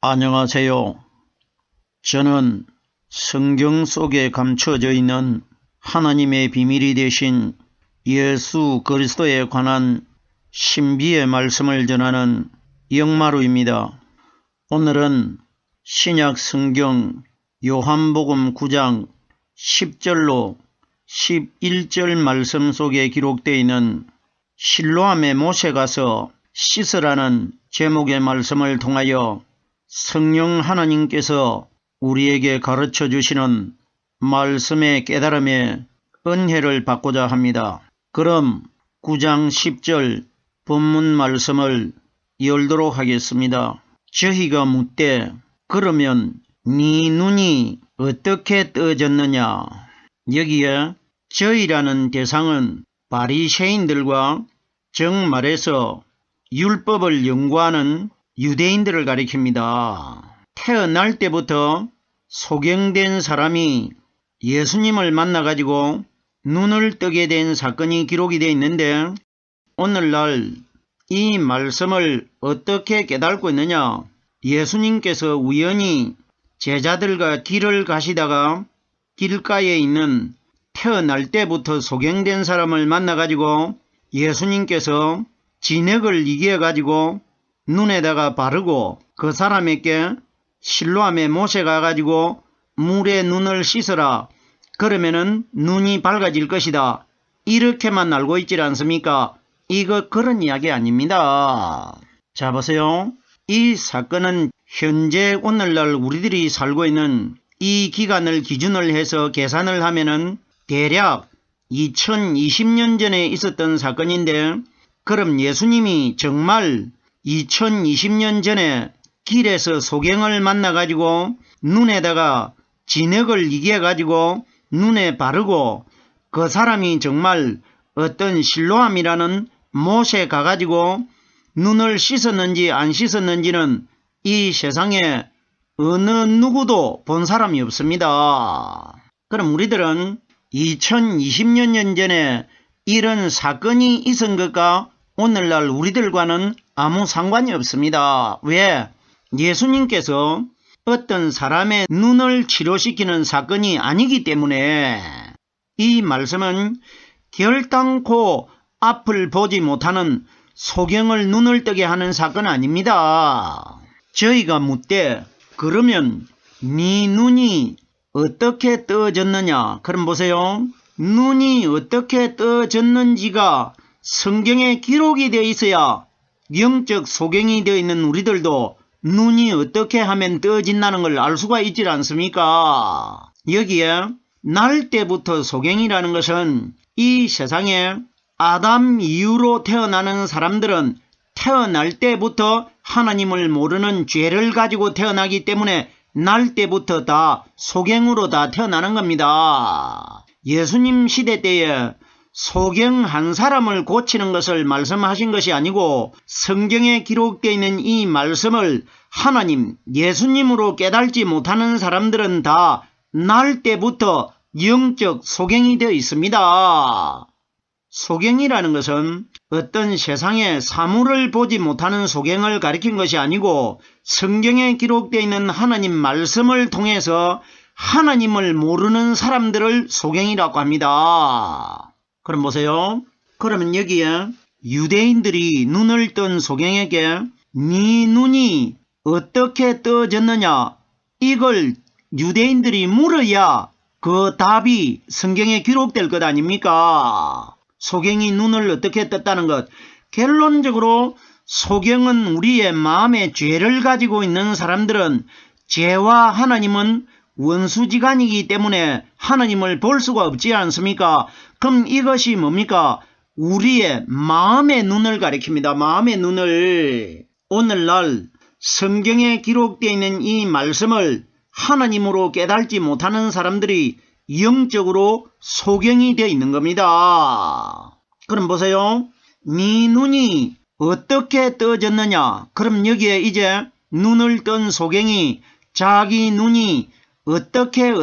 안녕하세요. 저는 성경 속에 감춰져 있는 하나님의 비밀이 되신 예수 그리스도에 관한 신비의 말씀을 전하는 영마루입니다. 오늘은 신약 성경 요한복음 9장 10절로 11절 말씀 속에 기록되어 있는 실로암에 모세 가서 씻으라는 제목의 말씀을 통하여 성령 하나님께서 우리에게 가르쳐 주시는 말씀의 깨달음에 은혜를 받고자 합니다. 그럼 9장 10절 본문 말씀을 열도록 하겠습니다. 저희가 묻되 그러면 네 눈이 어떻게 떠졌느냐? 여기에 저희라는 대상은 바리새인들과 정말해서 율법을 연구하는 유대인들을 가리킵니다. 태어날 때부터 소경된 사람이 예수님을 만나가지고 눈을 뜨게 된 사건이 기록이 되어 있는데, 오늘날 이 말씀을 어떻게 깨닫고 있느냐? 예수님께서 우연히 제자들과 길을 가시다가 길가에 있는 태어날 때부터 소경된 사람을 만나가지고 예수님께서 진흙을 이겨가지고 눈에다가 바르고 그 사람에게 실로암에 모세 가가지고 물에 눈을 씻어라. 그러면은 눈이 밝아질 것이다. 이렇게만 알고 있지 않습니까? 이거 그런 이야기 아닙니다. 자, 보세요. 이 사건은 현재 오늘날 우리들이 살고 있는 이 기간을 기준을 해서 계산을 하면은 대략 2020년 전에 있었던 사건인데, 그럼 예수님이 정말 2020년 전에 길에서 소경을 만나가지고 눈에다가 진흙을 이겨가지고 눈에 바르고 그 사람이 정말 어떤 실로암이라는 못에 가가지고 눈을 씻었는지 안 씻었는지는 이 세상에 어느 누구도 본 사람이 없습니다. 그럼 우리들은 2020년 전에 이런 사건이 있은 것과 오늘날 우리들과는 아무 상관이 없습니다. 왜? 예수님께서 어떤 사람의 눈을 치료시키는 사건이 아니기 때문에. 이 말씀은 결단코 앞을 보지 못하는 소경을 눈을 뜨게 하는 사건 아닙니다. 저희가 묻되 그러면 네 눈이 어떻게 떠졌느냐? 그럼 보세요. 눈이 어떻게 떠졌는지가 성경에 기록이 되어 있어야 영적 소경이 되어 있는 우리들도 눈이 어떻게 하면 떠진다는 걸 알 수가 있지 않습니까? 여기에 날 때부터 소경이라는 것은 이 세상에 아담 이후로 태어나는 사람들은 태어날 때부터 하나님을 모르는 죄를 가지고 태어나기 때문에 날 때부터 다 소경으로 다 태어나는 겁니다. 예수님 시대 때에 소경 한 사람을 고치는 것을 말씀하신 것이 아니고 성경에 기록되어 있는 이 말씀을 하나님, 예수님으로 깨달지 못하는 사람들은 다 날 때부터 영적 소경이 되어 있습니다. 소경이라는 것은 어떤 세상에 사물을 보지 못하는 소경을 가리킨 것이 아니고 성경에 기록되어 있는 하나님 말씀을 통해서 하나님을 모르는 사람들을 소경이라고 합니다. 그럼 보세요. 그러면 여기에 유대인들이 눈을 뜬 소경에게 네 눈이 어떻게 떠졌느냐? 이걸 유대인들이 물어야 그 답이 성경에 기록될 것 아닙니까? 소경이 눈을 어떻게 떴다는 것. 결론적으로 소경은 우리의 마음에 죄를 가지고 있는 사람들은 죄와 하나님은 원수지간이기 때문에 하나님을 볼 수가 없지 않습니까? 그럼 이것이 뭡니까? 우리의 마음의 눈을 가리킵니다. 마음의 눈을. 오늘날 성경에 기록되어 있는 이 말씀을 하나님으로 깨달지 못하는 사람들이 영적으로 소경이 되어 있는 겁니다. 그럼 보세요. 네 눈이 어떻게 떠졌느냐? 그럼 여기에 이제 눈을 뜬 소경이 자기 눈이 어떻게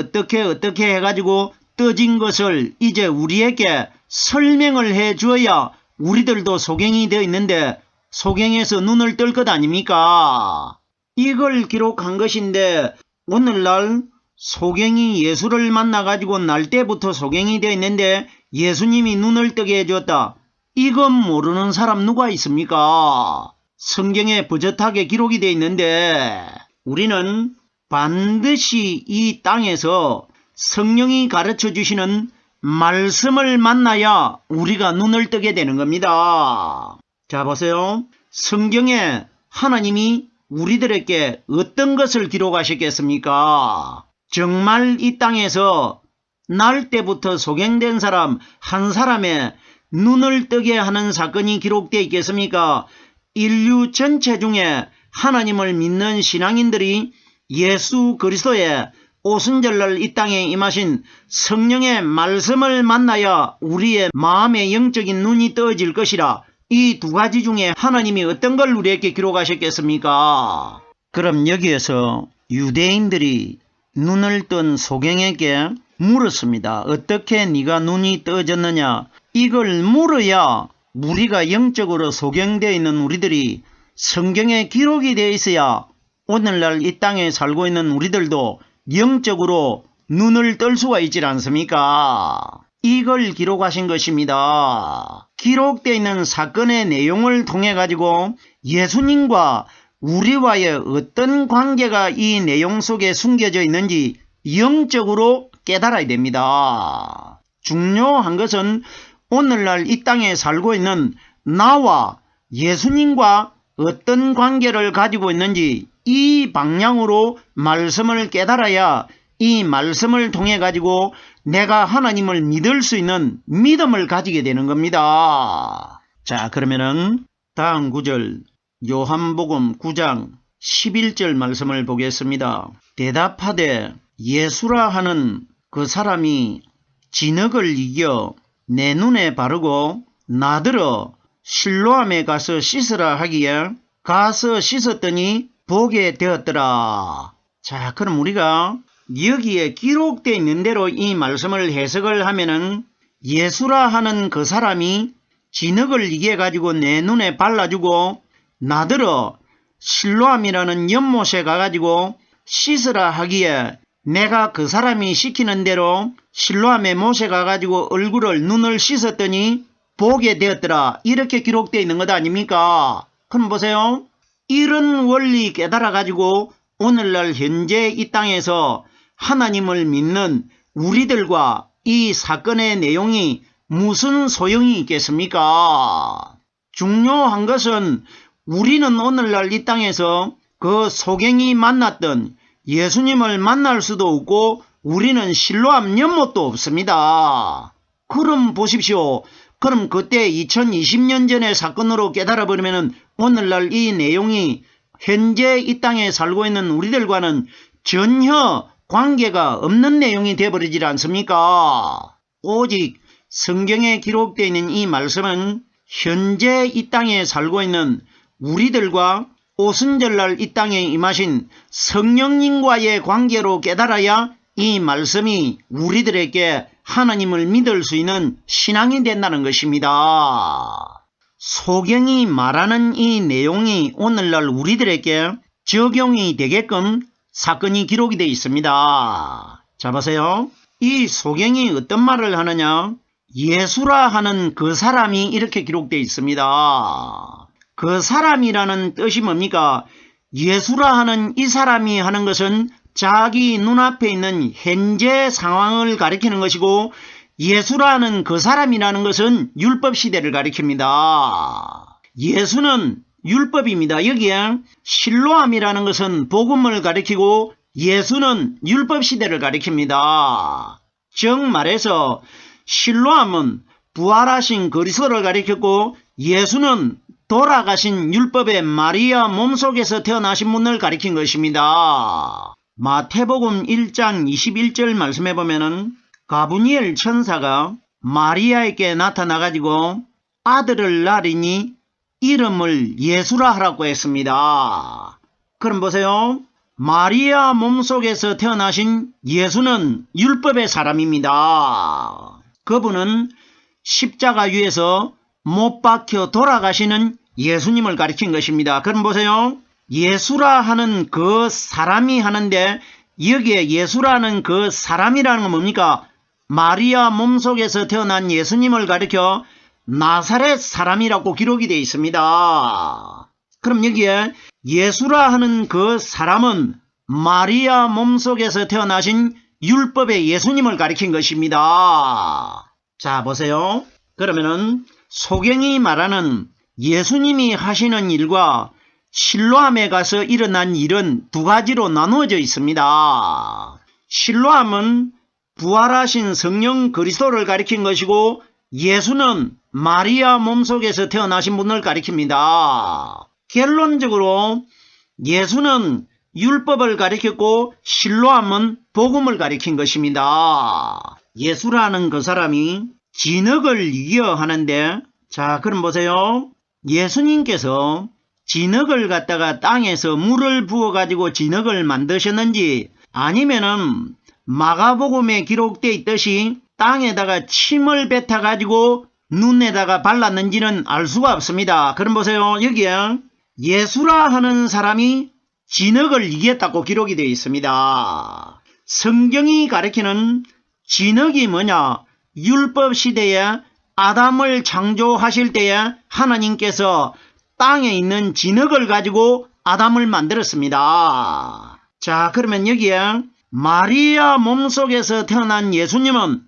해가지고 떠진 것을 이제 우리에게 설명을 해 주어야 우리들도 소경이 되어 있는데 소경에서 눈을 뜰 것 아닙니까? 이걸 기록한 것인데 오늘날 소경이 예수를 만나가지고 날 때부터 소경이 되어 있는데 예수님이 눈을 뜨게 해줬다. 이건 모르는 사람 누가 있습니까? 성경에 버젓하게 기록이 되어 있는데 우리는 반드시 이 땅에서 성령이 가르쳐 주시는 말씀을 만나야 우리가 눈을 뜨게 되는 겁니다. 자, 보세요. 성경에 하나님이 우리들에게 어떤 것을 기록하셨겠습니까? 정말 이 땅에서 날 때부터 소경된 사람 한 사람의 눈을 뜨게 하는 사건이 기록되어 있겠습니까? 인류 전체 중에 하나님을 믿는 신앙인들이 예수 그리스도의 오순절날 이 땅에 임하신 성령의 말씀을 만나야 우리의 마음의 영적인 눈이 떠질 것이라. 이 두 가지 중에 하나님이 어떤 걸 우리에게 기록하셨겠습니까? 그럼 여기에서 유대인들이 눈을 뜬 소경에게 물었습니다. 어떻게 네가 눈이 떠졌느냐? 이걸 물어야 우리가 영적으로 소경되어 있는 우리들이 성경에 기록이 되어 있어야 오늘날 이 땅에 살고 있는 우리들도 영적으로 눈을 뜰 수가 있지 않습니까? 이걸 기록하신 것입니다. 기록되어 있는 사건의 내용을 통해 가지고 예수님과 우리와의 어떤 관계가 이 내용 속에 숨겨져 있는지 영적으로 깨달아야 됩니다. 중요한 것은 오늘날 이 땅에 살고 있는 나와 예수님과 어떤 관계를 가지고 있는지 이 방향으로 말씀을 깨달아야 이 말씀을 통해 가지고 내가 하나님을 믿을 수 있는 믿음을 가지게 되는 겁니다. 자, 그러면은 다음 구절 요한복음 9장 11절 말씀을 보겠습니다. 대답하되 예수라 하는 그 사람이 진흙을 이겨 내 눈에 바르고 나더러 실로암에 가서 씻으라 하기에 가서 씻었더니 보게 되었더라. 자, 그럼 우리가 여기에 기록되어 있는 대로 이 말씀을 해석을 하면은 예수라 하는 그 사람이 진흙을 이겨 가지고 내 눈에 발라주고 나더러 실로암이라는 연못에 가가지고 씻으라 하기에 내가 그 사람이 시키는 대로 실로암의 못에 가가지고 얼굴을 눈을 씻었더니 보게 되었더라. 이렇게 기록되어 있는 것 아닙니까? 그럼 보세요. 이런 원리 깨달아 가지고 오늘날 현재 이 땅에서 하나님을 믿는 우리들과 이 사건의 내용이 무슨 소용이 있겠습니까? 중요한 것은 우리는 오늘날 이 땅에서 그 소경이 만났던 예수님을 만날 수도 없고 우리는 실로암 연못도 없습니다. 그럼 보십시오. 그럼 그때 2020년 전의 사건으로 깨달아버리면 오늘날 이 내용이 현재 이 땅에 살고 있는 우리들과는 전혀 관계가 없는 내용이 되어버리지 않습니까? 오직 성경에 기록되어 있는 이 말씀은 현재 이 땅에 살고 있는 우리들과 오순절날 이 땅에 임하신 성령님과의 관계로 깨달아야 이 말씀이 우리들에게 하나님을 믿을 수 있는 신앙이 된다는 것입니다. 소경이 말하는 이 내용이 오늘날 우리들에게 적용이 되게끔 사건이 기록이 되어 있습니다. 자, 보세요. 이 소경이 어떤 말을 하느냐? 예수라 하는 그 사람이 이렇게 기록되어 있습니다. 그 사람이라는 뜻이 뭡니까? 예수라 하는 이 사람이 하는 것은 자기 눈앞에 있는 현재 상황을 가리키는 것이고 예수라는 그 사람이라는 것은 율법 시대를 가리킵니다. 예수는 율법입니다. 여기에 실로암이라는 것은 복음을 가리키고 예수는 율법 시대를 가리킵니다. 즉 말해서 실로암은 부활하신 그리스도를 가리켰고 예수는 돌아가신 율법의 마리아 몸속에서 태어나신 분을 가리킨 것입니다. 마태복음 1장 21절 말씀해 보면은 가브리엘 천사가 마리아에게 나타나가지고 아들을 낳으리니 이름을 예수라 하라고 했습니다. 그럼 보세요. 마리아 몸속에서 태어나신 예수는 율법의 사람입니다. 그분은 십자가 위에서 못 박혀 돌아가시는 예수님을 가리킨 것입니다. 그럼 보세요. 예수라 하는 그 사람이 하는데 여기에 예수라는 그 사람이라는 건 뭡니까? 마리아 몸속에서 태어난 예수님을 가리켜 나사렛 사람이라고 기록이 되어 있습니다. 그럼 여기에 예수라 하는 그 사람은 마리아 몸속에서 태어나신 율법의 예수님을 가리킨 것입니다. 자, 보세요. 그러면은 소경이 말하는 예수님이 하시는 일과 실로암에 가서 일어난 일은 두 가지로 나누어져 있습니다. 실로암은 부활하신 성령 그리스도를 가리킨 것이고 예수는 마리아 몸속에서 태어나신 분을 가리킵니다. 결론적으로 예수는 율법을 가리켰고 실로암은 복음을 가리킨 것입니다. 예수라는 그 사람이 진흙을 이겨 하는데, 자, 그럼 보세요. 예수님께서 진흙을 갖다가 땅에서 물을 부어가지고 진흙을 만드셨는지 아니면은 마가복음에 기록되어 있듯이 땅에다가 침을 뱉어가지고 눈에다가 발랐는지는 알 수가 없습니다. 그럼 보세요. 여기에 예수라 하는 사람이 진흙을 이겼다고 기록이 되어 있습니다. 성경이 가리키는 진흙이 뭐냐? 율법 시대에 아담을 창조하실 때에 하나님께서 땅에 있는 진흙을 가지고 아담을 만들었습니다. 자, 그러면 여기에 마리아 몸속에서 태어난 예수님은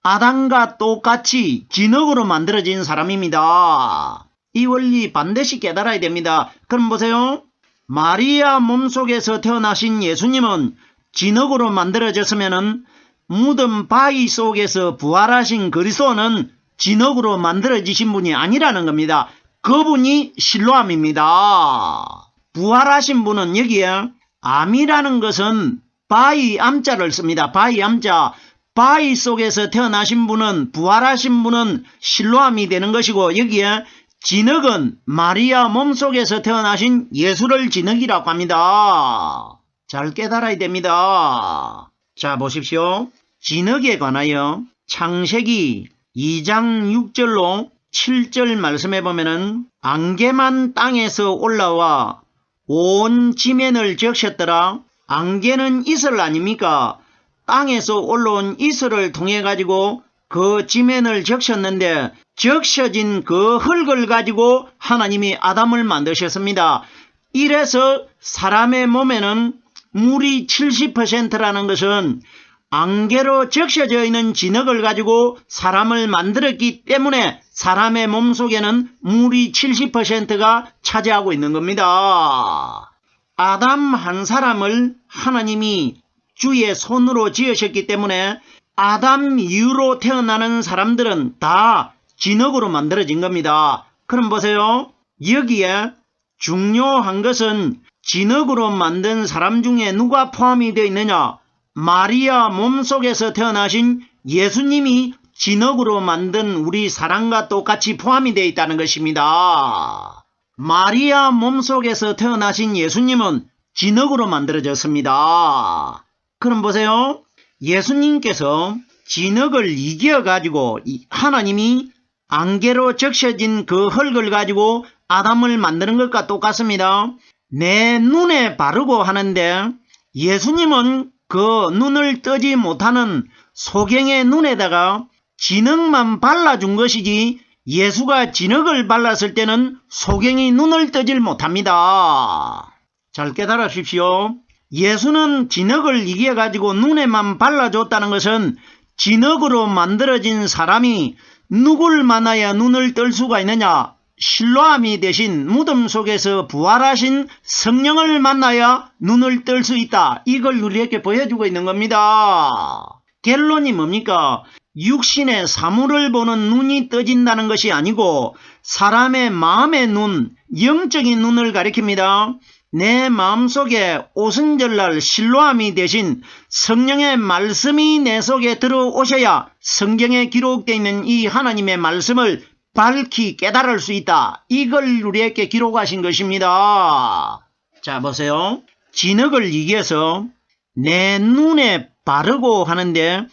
아담과 똑같이 진흙으로 만들어진 사람입니다. 이 원리 반드시 깨달아야 됩니다. 그럼 보세요. 마리아 몸속에서 태어나신 예수님은 진흙으로 만들어졌으면 묻은 바위 속에서 부활하신 그리스도는 진흙으로 만들어지신 분이 아니라는 겁니다. 그분이 실로암입니다. 부활하신 분은 여기에 암이라는 것은 바위 암자를 씁니다. 바위 암자. 바위 속에서 태어나신 분은 부활하신 분은 실로암이 되는 것이고 여기에 진흙은 마리아 몸속에서 태어나신 예수를 진흙이라고 합니다. 잘 깨달아야 됩니다. 자, 보십시오. 진흙에 관하여 창세기 2장 6절로 7절 말씀해 보면은 안개만 땅에서 올라와 온 지면을 적셨더라. 안개는 이슬 아닙니까? 땅에서 올라온 이슬을 통해 가지고 그 지면을 적셨는데 적셔진 그 흙을 가지고 하나님이 아담을 만드셨습니다. 이래서 사람의 몸에는 물이 70%라는 것은 안개로 적셔져 있는 진흙을 가지고 사람을 만들었기 때문에 사람의 몸속에는 물이 70%가 차지하고 있는 겁니다. 아담 한 사람을 하나님이 주의 손으로 지으셨기 때문에 아담 이후로 태어나는 사람들은 다 진흙으로 만들어진 겁니다. 그럼 보세요. 여기에 중요한 것은 진흙으로 만든 사람 중에 누가 포함이 되어 있느냐? 마리아 몸속에서 태어나신 예수님이 진흙으로 만든 우리 사람과 똑같이 포함이 되어 있다는 것입니다. 마리아 몸속에서 태어나신 예수님은 진흙으로 만들어졌습니다. 그럼 보세요. 예수님께서 진흙을 이겨가지고 하나님이 안개로 적셔진 그 흙을 가지고 아담을 만드는 것과 똑같습니다. 내 눈에 바르고 하는데 예수님은 그 눈을 뜨지 못하는 소경의 눈에다가 진흙만 발라준 것이지 예수가 진흙을 발랐을 때는 소경이 눈을 뜨질 못합니다. 잘 깨달으십시오. 예수는 진흙을 이겨가지고 눈에만 발라줬다는 것은 진흙으로 만들어진 사람이 누굴 만나야 눈을 뜰 수가 있느냐? 실로암이 대신 무덤 속에서 부활하신 성령을 만나야 눈을 뜰 수 있다. 이걸 우리에게 보여주고 있는 겁니다. 결론이 뭡니까? 육신의 사물을 보는 눈이 떠진다는 것이 아니고 사람의 마음의 눈, 영적인 눈을 가리킵니다. 내 마음속에 오순절날 실로암이 대신 성령의 말씀이 내 속에 들어오셔야 성경에 기록되어 있는 이 하나님의 말씀을 밝히 깨달을 수 있다. 이걸 우리에게 기록하신 것입니다. 자, 보세요. 진흙을 이겨서 내 눈에 바르고 하는데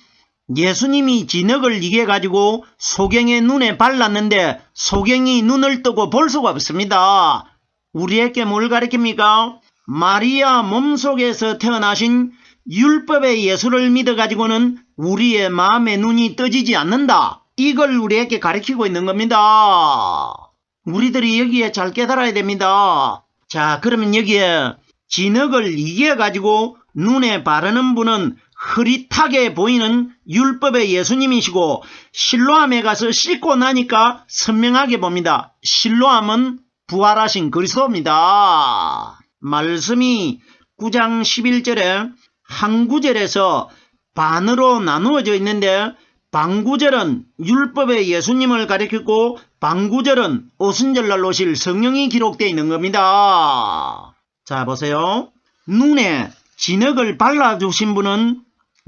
예수님이 진흙을 이겨가지고 소경의 눈에 발랐는데 소경이 눈을 뜨고 볼 수가 없습니다. 우리에게 뭘 가르칩니까? 마리아 몸속에서 태어나신 율법의 예수를 믿어가지고는 우리의 마음의 눈이 떠지지 않는다. 이걸 우리에게 가르치고 있는 겁니다. 우리들이 여기에 잘 깨달아야 됩니다. 자, 그러면 여기에 진흙을 이겨가지고 눈에 바르는 분은 흐릿하게 보이는 율법의 예수님이시고, 실로암에 가서 씻고 나니까 선명하게 봅니다. 실로암은 부활하신 그리스도입니다. 말씀이 9장 11절에 한 구절에서 반으로 나누어져 있는데, 반구절은 율법의 예수님을 가리키고 반구절은 오순절날 오실 성령이 기록되어 있는 겁니다. 자, 보세요. 눈에 진흙을 발라주신 분은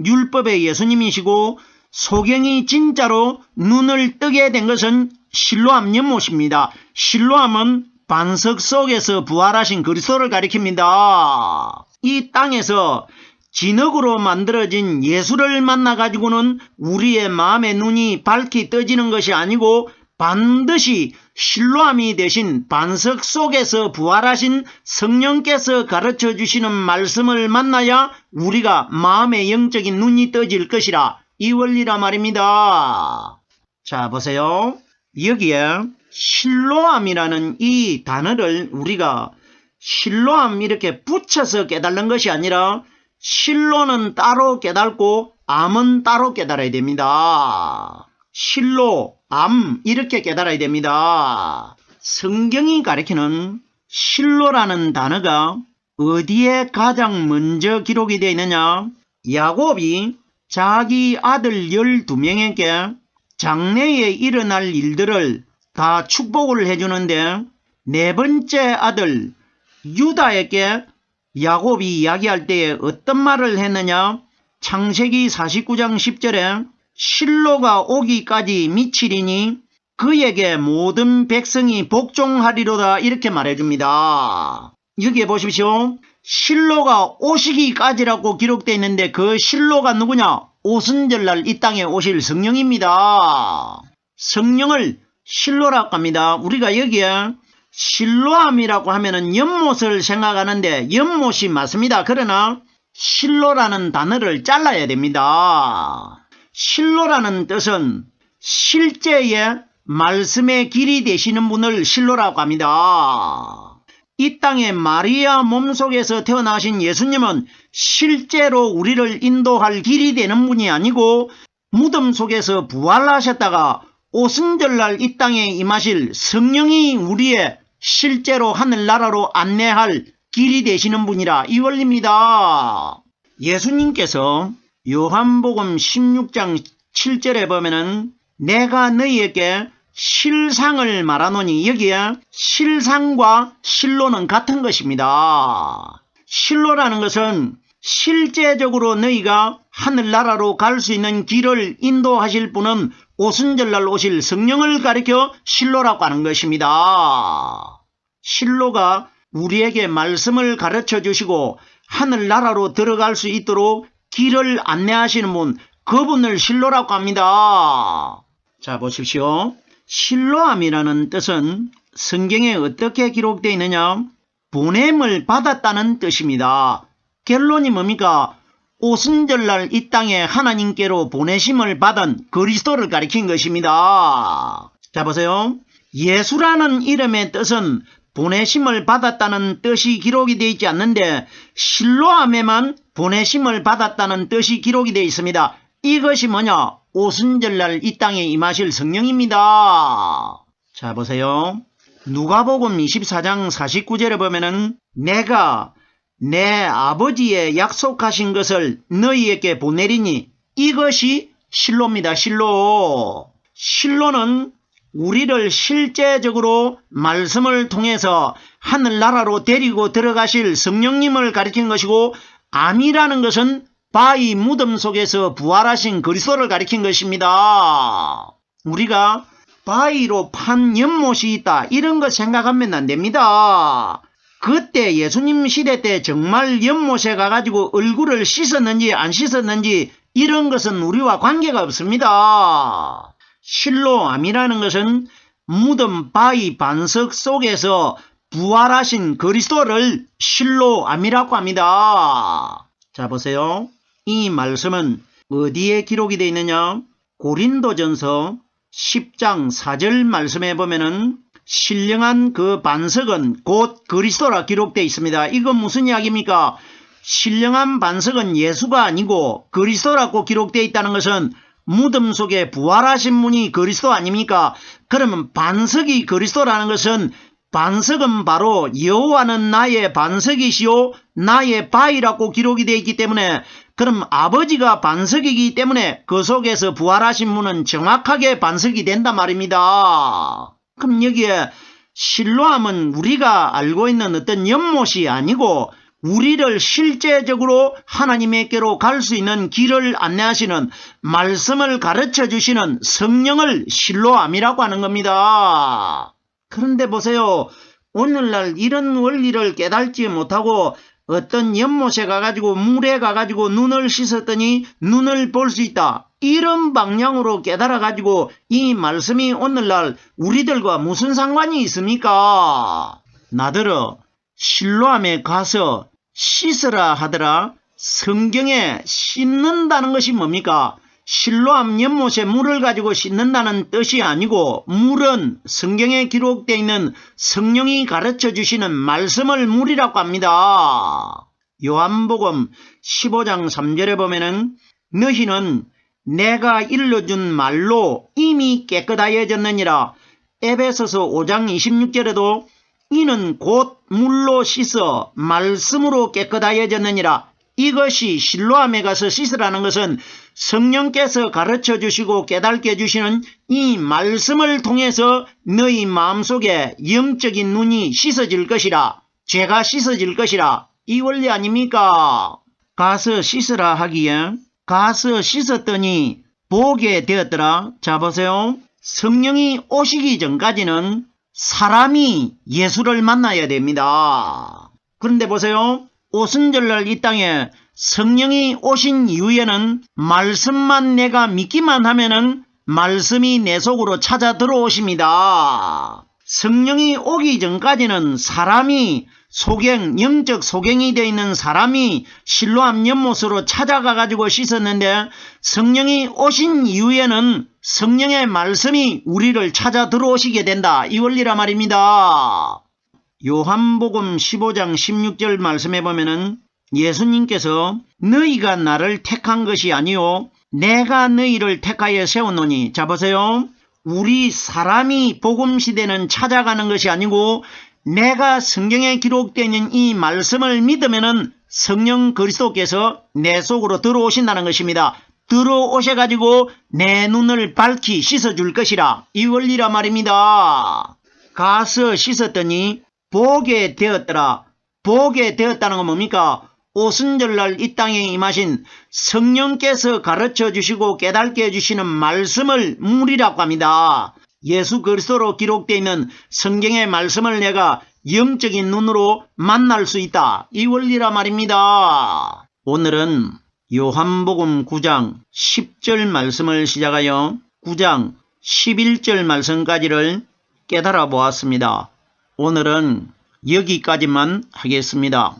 율법의 예수님이시고, 소경이 진짜로 눈을 뜨게 된 것은 실로암 연못입니다. 실로암은 반석 속에서 부활하신 그리스도를 가리킵니다. 이 땅에서 진흙으로 만들어진 예수를 만나가지고는 우리의 마음의 눈이 밝히 떠지는 것이 아니고, 반드시 실로암이 되신 반석 속에서 부활하신 성령께서 가르쳐 주시는 말씀을 만나야 우리가 마음의 영적인 눈이 떠질 것이라, 이 원리라 말입니다. 자, 보세요. 여기에 실로암이라는 이 단어를 우리가 실로암 이렇게 붙여서 깨달는 것이 아니라, 실로는 따로 깨달고 암은 따로 깨달아야 됩니다. 실로, 암 이렇게 깨달아야 됩니다. 성경이 가리키는 실로라는 단어가 어디에 가장 먼저 기록이 되어 있느냐? 야곱이 자기 아들 12명에게 장래에 일어날 일들을 다 축복을 해주는데, 네 번째 아들 유다에게 야곱이 이야기할 때에 어떤 말을 했느냐? 창세기 49장 10절에 실로가 오기까지 미치리니 그에게 모든 백성이 복종하리로다, 이렇게 말해줍니다. 여기에 보십시오. 실로가 오시기까지라고 기록되어 있는데, 그 실로가 누구냐? 오순절날 이 땅에 오실 성령입니다. 성령을 실로라고 합니다. 우리가 여기에 실로암이라고 하면은 연못을 생각하는데 연못이 맞습니다. 그러나 실로라는 단어를 잘라야 됩니다. 실로라는 뜻은 실제의 말씀의 길이 되시는 분을 실로라고 합니다. 이 땅에 마리아 몸속에서 태어나신 예수님은 실제로 우리를 인도할 길이 되는 분이 아니고, 무덤 속에서 부활하셨다가 오순절날 이 땅에 임하실 성령이 우리의 실제로 하늘나라로 안내할 길이 되시는 분이라, 이 원리입니다. 예수님께서 요한복음 16장 7절에 보면은 내가 너희에게 실상을 말하노니, 여기에 실상과 실로는 같은 것입니다. 실로라는 것은 실제적으로 너희가 하늘나라로 갈 수 있는 길을 인도하실 분은 오순절날 오실 성령을 가리켜 실로라고 하는 것입니다. 실로가 우리에게 말씀을 가르쳐 주시고 하늘나라로 들어갈 수 있도록 길을 안내하시는 분, 그분을 실로라고 합니다. 자, 보십시오. 실로암이라는 뜻은 성경에 어떻게 기록되어 있느냐? 보냄을 받았다는 뜻입니다. 결론이 뭡니까? 오순절날 이 땅에 하나님께로 보내심을 받은 그리스도를 가리킨 것입니다. 자, 보세요. 예수라는 이름의 뜻은 보내심을 받았다는 뜻이 기록이 되어 있지 않는데, 실로암에만 보내심을 받았다는 뜻이 기록이 되어 있습니다. 이것이 뭐냐? 오순절날 이 땅에 임하실 성령입니다. 자, 보세요. 누가복음 24장 49절에 보면은 내가 내 아버지의 약속하신 것을 너희에게 보내리니, 이것이 실로입니다. 실로. 실로는 우리를 실제적으로 말씀을 통해서 하늘나라로 데리고 들어가실 성령님을 가리키는 것이고, 암이라는 것은 바위 무덤 속에서 부활하신 그리스도를 가리킨 것입니다. 우리가 바위로 판 연못이 있다, 이런 거 생각하면 안 됩니다. 그때 예수님 시대 때 정말 연못에 가가지고 얼굴을 씻었는지 안 씻었는지 이런 것은 우리와 관계가 없습니다. 실로암이라는 것은 무덤 바위 반석 속에서 부활하신 그리스도를 실로암이라고 합니다. 자, 보세요. 이 말씀은 어디에 기록이 되어 있느냐? 고린도전서 10장 4절 말씀에 보면은 신령한 그 반석은 곧 그리스도라 기록되어 있습니다. 이건 무슨 이야기입니까? 신령한 반석은 예수가 아니고 그리스도라고 기록되어 있다는 것은 무덤 속에 부활하신 분이 그리스도 아닙니까? 그러면 반석이 그리스도라는 것은 반석은 바로 여호와는 나의 반석이시요 나의 바위라고 기록이 되어 있기 때문에 그럼 아버지가 반석이기 때문에 그 속에서 부활하신 분은 정확하게 반석이 된단 말입니다. 그럼 여기에 실로암은 우리가 알고 있는 어떤 연못이 아니고 우리를 실제적으로 하나님께로 갈 수 있는 길을 안내하시는 말씀을 가르쳐 주시는 성령을 실로암이라고 하는 겁니다. 그런데 보세요. 오늘날 이런 원리를 깨닫지 못하고 어떤 연못에 가가지고 물에 가가지고 눈을 씻었더니 눈을 볼 수 있다. 이런 방향으로 깨달아가지고 이 말씀이 오늘날 우리들과 무슨 상관이 있습니까? 나더러 실로암에 가서 씻으라 하더라. 성경에 씻는다는 것이 뭡니까? 실로암 연못에 물을 가지고 씻는다는 뜻이 아니고 물은 성경에 기록되어 있는 성령이 가르쳐 주시는 말씀을 물이라고 합니다. 요한복음 15장 3절에 보면은 너희는 내가 일러준 말로 이미 깨끗하여졌느니라. 에베소서 5장 26절에도 이는 곧 물로 씻어 말씀으로 깨끗하여졌느니라. 이것이 실로암에 가서 씻으라는 것은 성령께서 가르쳐 주시고 깨닫게 해주시는 이 말씀을 통해서 너희 마음속에 영적인 눈이 씻어질 것이라. 죄가 씻어질 것이라. 이 원리 아닙니까? 가서 씻으라 하기에 가서 씻었더니 보게 되었더라. 자, 보세요. 성령이 오시기 전까지는 사람이 예수를 만나야 됩니다. 그런데 보세요. 오순절날 이 땅에 성령이 오신 이후에는 말씀만 내가 믿기만 하면은 말씀이 내 속으로 찾아 들어오십니다. 성령이 오기 전까지는 사람이 영적 소경이 되어 있는 사람이 실로암 연못으로 찾아가 가지고 씻었는데 성령이 오신 이후에는 성령의 말씀이 우리를 찾아 들어오시게 된다. 이 원리라 말입니다. 요한복음 15장 16절 말씀해 보면은 예수님께서 너희가 나를 택한 것이 아니요 내가 너희를 택하여 세웠노니. 자, 보세요. 우리 사람이 복음시대는 찾아가는 것이 아니고 내가 성경에 기록되어 있는 이 말씀을 믿으면은 성령 그리스도께서 내 속으로 들어오신다는 것입니다. 들어오셔가지고 내 눈을 밝히 씻어줄 것이라. 이 원리라 말입니다. 가서 씻었더니 보게 되었더라. 보게 되었다는 건 뭡니까? 오순절날 이 땅에 임하신 성령께서 가르쳐 주시고 깨닫게 해주시는 말씀을 물이라고 합니다. 예수 그리스도로 기록되어 있는 성경의 말씀을 내가 영적인 눈으로 만날 수 있다. 이 원리라 말입니다. 오늘은 요한복음 9장 10절 말씀을 시작하여 9장 11절 말씀까지를 깨달아 보았습니다. 오늘은 여기까지만 하겠습니다.